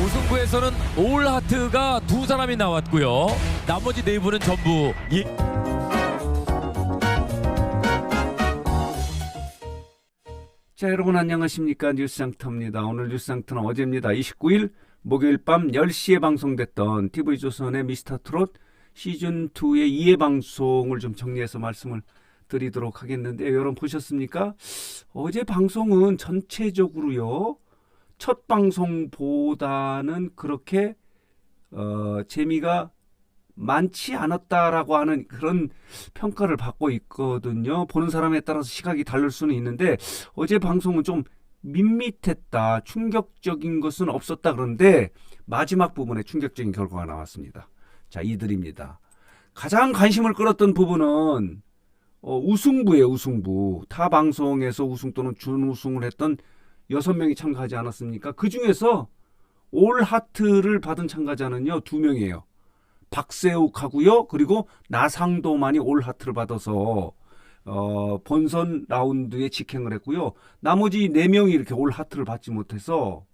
우승부에서는 올 하트가 두 사람이 나왔고요. 나머지 네 분은 전부 자, 여러분 안녕하십니까? 뉴스상터입니다. 오늘 뉴스상터는 어제입니다. 29일 목요일 밤 10시에 방송됐던 TV조선의 미스터트롯 시즌2의 2회 방송을 좀 정리해서 말씀을 드리도록 하겠는데, 여러분 보셨습니까? 어제 방송은 전체적으로요, 첫 방송보다는 그렇게 재미가 많지 않았다라고 하는 그런 평가를 받고 있거든요. 보는 사람에 따라서 시각이 다를 수는 있는데, 어제 방송은 좀 밋밋했다, 충격적인 것은 없었다. 그런데 마지막 부분에 충격적인 결과가 나왔습니다. 자, 이들입니다. 가장 관심을 끌었던 부분은 우승부예요. 우승부. 타 방송에서 우승 또는 준우승을 했던 6명이 참가하지 않았습니까? 그 중에서 올 하트를 받은 참가자는요, 2명이에요. 박세욱하고요, 그리고 나상도만이 올 하트를 받아서 본선 라운드에 직행을 했고요. 나머지 4명이 이렇게 올 하트를 받지 못해서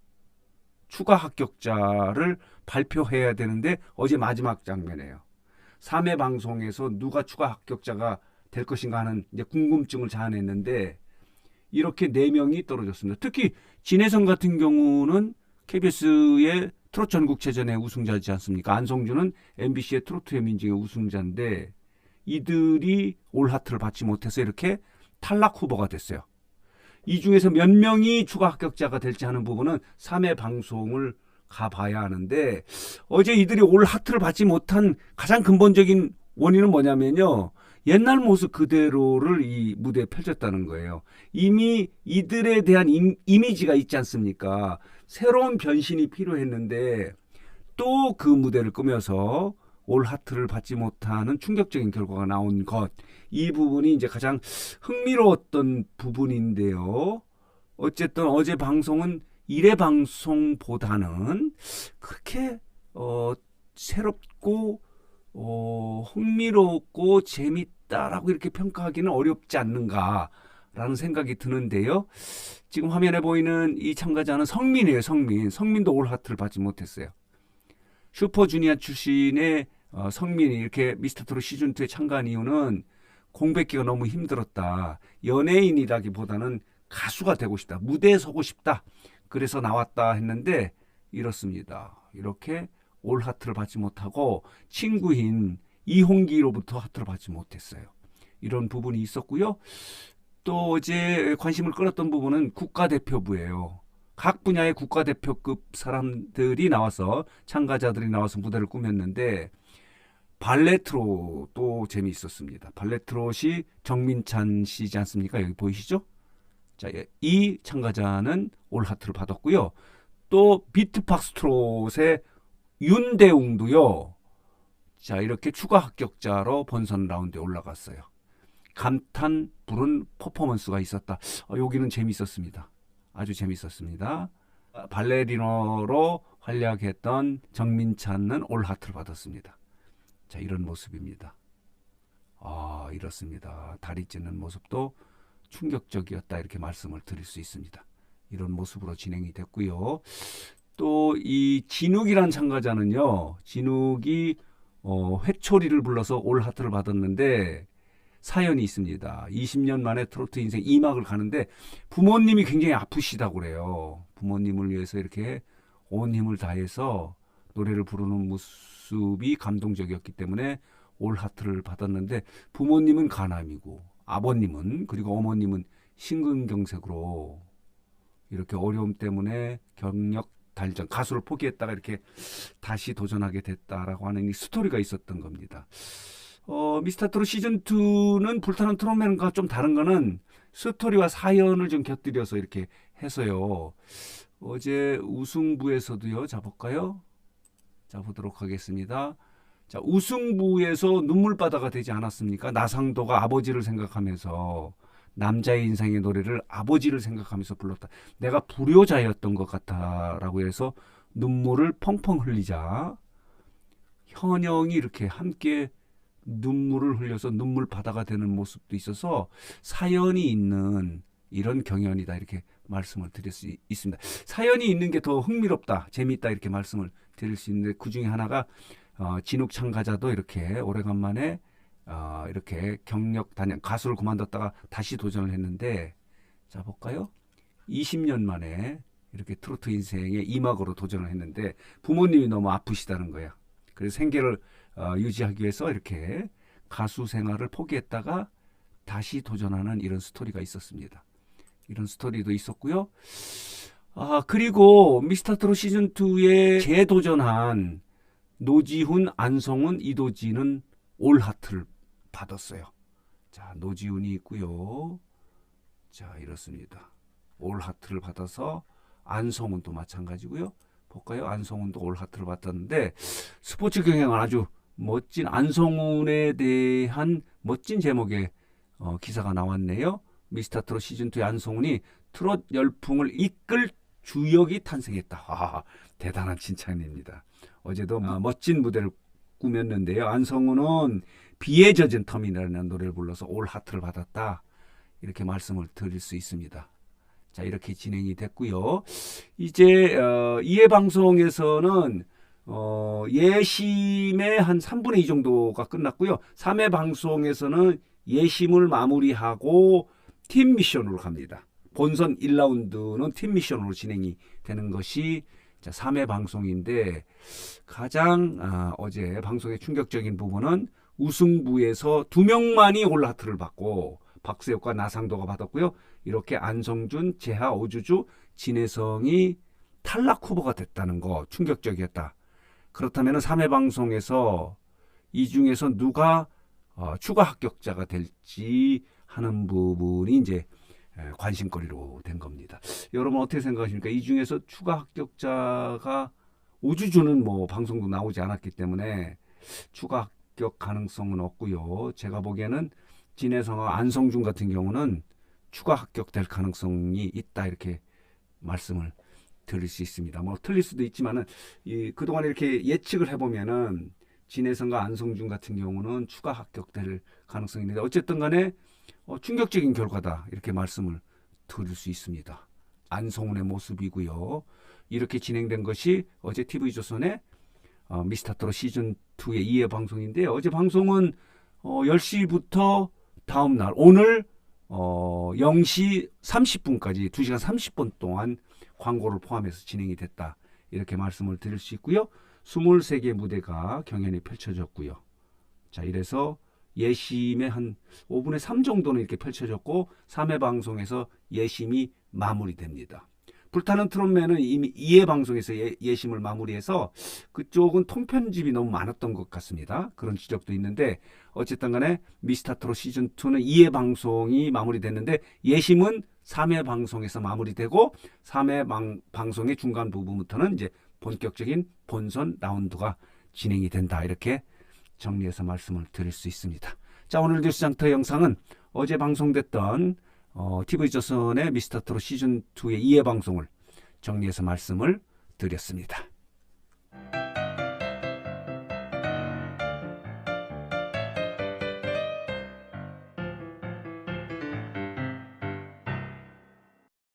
추가 합격자를 발표해야 되는데, 어제 마지막 장면이에요. 3회 방송에서 누가 추가 합격자가 될 것인가 하는 이제 궁금증을 자아냈는데, 이렇게 4명이 떨어졌습니다. 특히 진혜성 같은 경우는 KBS의 트로트 전국체전의 우승자이지 않습니까? 안성준은 MBC의 트로트의 민중의 우승자인데, 이들이 올 하트를 받지 못해서 이렇게 탈락 후보가 됐어요. 이 중에서 몇 명이 추가 합격자가 될지 하는 부분은 3회 방송을 가봐야 하는데, 어제 이들이 올 하트를 받지 못한 가장 근본적인 원인은 뭐냐면요, 옛날 모습 그대로를 이 무대에 펼쳤다는 거예요. 이미 이들에 대한 이미지가 있지 않습니까? 새로운 변신이 필요했는데 또 그 무대를 꾸며서 올 하트를 받지 못하는 충격적인 결과가 나온 것, 이 부분이 이제 가장 흥미로웠던 부분인데요. 어쨌든 어제 방송은 1회 방송보다는 그렇게 새롭고 흥미롭고 재밌다라고 이렇게 평가하기는 어렵지 않는가라는 생각이 드는데요. 지금 화면에 보이는 이 참가자는 성민이에요. 성민도 올 하트를 받지 못했어요. 슈퍼주니어 출신의 성민이 이렇게 미스터트롯 시즌2에 참가한 이유는 공백기가 너무 힘들었다, 연예인이라기보다는 가수가 되고 싶다, 무대에 서고 싶다, 그래서 나왔다 했는데 이렇습니다. 이렇게 올 하트를 받지 못하고 친구인 이홍기로부터 하트를 받지 못했어요. 이런 부분이 있었고요. 또 어제 관심을 끌었던 부분은 국가대표부예요. 각 분야의 국가대표급 사람들이 나와서, 참가자들이 나와서 무대를 꾸몄는데, 발레트롯도 재미있었습니다. 발레트롯이 정민찬 씨지 않습니까? 여기 보이시죠? 자, 이 참가자는 올 하트를 받았고요. 또 비트박스트롯의 윤대웅도요, 자, 이렇게 추가 합격자로 본선 라운드에 올라갔어요. 감탄 부른 퍼포먼스가 있었다. 여기는 재밌었습니다. 아주 재밌었습니다. 발레리노로 활약했던 정민찬은 올 하트를 받았습니다. 자, 이런 모습입니다. 이렇습니다. 다리 찢는 모습도 충격적이었다, 이렇게 말씀을 드릴 수 있습니다. 이런 모습으로 진행이 됐고요. 또 이 진욱이라는 참가자는요, 진욱이 회초리를 불러서 올 하트를 받았는데 사연이 있습니다. 20년 만에 트로트 인생 2막을 가는데 부모님이 굉장히 아프시다고 그래요. 부모님을 위해서 이렇게 온 힘을 다해서 노래를 부르는 모습이 감동적이었기 때문에 올 하트를 받았는데, 부모님은 가남이고 아버님은, 그리고 어머님은 심근경색으로 이렇게 어려움 때문에 경력 달전, 가수를 포기했다가 이렇게 다시 도전하게 됐다라고 하는 이 스토리가 있었던 겁니다. 미스터트롯 시즌2는 불타는 트롯맨과 좀 다른 거는 스토리와 사연을 좀 곁들여서 이렇게 해서요. 어제 우승부에서도요, 자 볼까요? 자, 보도록 하겠습니다. 자, 우승부에서 눈물바다가 되지 않았습니까? 나상도가 아버지를 생각하면서 남자의 인생의 노래를 아버지를 생각하면서 불렀다. 내가 불효자였던 것 같다라고 해서 눈물을 펑펑 흘리자 현영이 이렇게 함께 눈물을 흘려서 눈물 바다가 되는 모습도 있어서 사연이 있는 이런 경연이다, 이렇게 말씀을 드릴 수 있습니다. 사연이 있는 게 더 흥미롭다, 재미있다 이렇게 말씀을 드릴 수 있는데 그 중에 하나가 진욱 참가자도 이렇게 오래간만에 이렇게 경력 단연 가수를 그만뒀다가 다시 도전을 했는데 자 볼까요? 20년 만에 이렇게 트로트 인생의 2막으로 도전을 했는데 부모님이 너무 아프시다는 거야. 그래서 생계를 유지하기 위해서 이렇게 가수 생활을 포기했다가 다시 도전하는 이런 스토리가 있었습니다. 이런 스토리도 있었고요. 그리고 미스터트롯 시즌2에 재도전한 노지훈, 안성훈, 이도진은 올 하트를 받았어요. 자, 노지훈이 있고요. 자, 이렇습니다. 올 하트를 받아서 안성훈도 마찬가지고요. 볼까요? 안성훈도 올 하트를 받았는데 스포츠 경향은 아주 멋진 안성훈에 대한 멋진 제목의 기사가 나왔네요. 미스터트롯 시즌2의 안성훈이 트롯 열풍을 이끌 주역이 탄생했다. 대단한 칭찬입니다. 어제도 멋진 무대를 꾸몄는데요. 안성훈은 비에 젖은 터미널이라는 노래를 불러서 올 하트를 받았다. 이렇게 말씀을 드릴 수 있습니다. 자, 이렇게 진행이 됐고요. 이제 2회 방송에서는 예심의 한 3분의 2 정도가 끝났고요. 3회 방송에서는 예심을 마무리하고 팀 미션으로 갑니다. 본선 1라운드는 팀 미션으로 진행이 되는 것이 3회 방송인데 가장 어제 방송의 충격적인 부분은 우승부에서 2명만이 올 하트를 받고 박세혁과 나상도가 받았고요. 이렇게 안성준, 재하, 오주주, 진혜성이 탈락 후보가 됐다는 거 충격적이었다. 그렇다면 3회 방송에서 이 중에서 누가 추가 합격자가 될지 하는 부분이 이제 관심거리로 된 겁니다. 여러분 어떻게 생각하십니까? 이 중에서 추가 합격자가 오주주는 뭐 방송도 나오지 않았기 때문에 추가 합격 가능성은 없고요. 제가 보기에는 진혜성과 안성준 같은 경우는 추가 합격될 가능성이 있다 이렇게 말씀을 드릴 수 있습니다. 뭐 틀릴 수도 있지만은 그동안 이렇게 예측을 해보면은 진혜성과 안성준 같은 경우는 추가 합격될 가능성이 있는데 어쨌든 간에 충격적인 결과다 이렇게 말씀을 드릴 수 있습니다. 안성훈의 모습이고요. 이렇게 진행된 것이 어제 TV조선의 미스터트롯 시즌2의 2회 방송인데요. 어제 방송은 10시부터 다음날 오늘 0시 30분까지 2시간 30분 동안 광고를 포함해서 진행이 됐다. 이렇게 말씀을 드릴 수 있고요. 23개 무대가 경연이 펼쳐졌고요. 자, 이래서 예심의 한 5분의 3 정도는 이렇게 펼쳐졌고 3회 방송에서 예심이 마무리됩니다. 불타는 트롯맨은 이미 2회 방송에서 예심을 마무리해서 그쪽은 통편집이 너무 많았던 것 같습니다. 그런 지적도 있는데 어쨌든 간에 미스터트롯 시즌2는 2회 방송이 마무리됐는데 예심은 3회 방송에서 마무리되고 3회 방송의 중간 부분부터는 이제 본격적인 본선 라운드가 진행이 된다. 이렇게 정리해서 말씀을 드릴 수 있습니다. 자, 오늘 뉴스장터 영상은 어제 방송됐던 TV조선의 미스터트롯 시즌2의 2회 방송을 정리해서 말씀을 드렸습니다.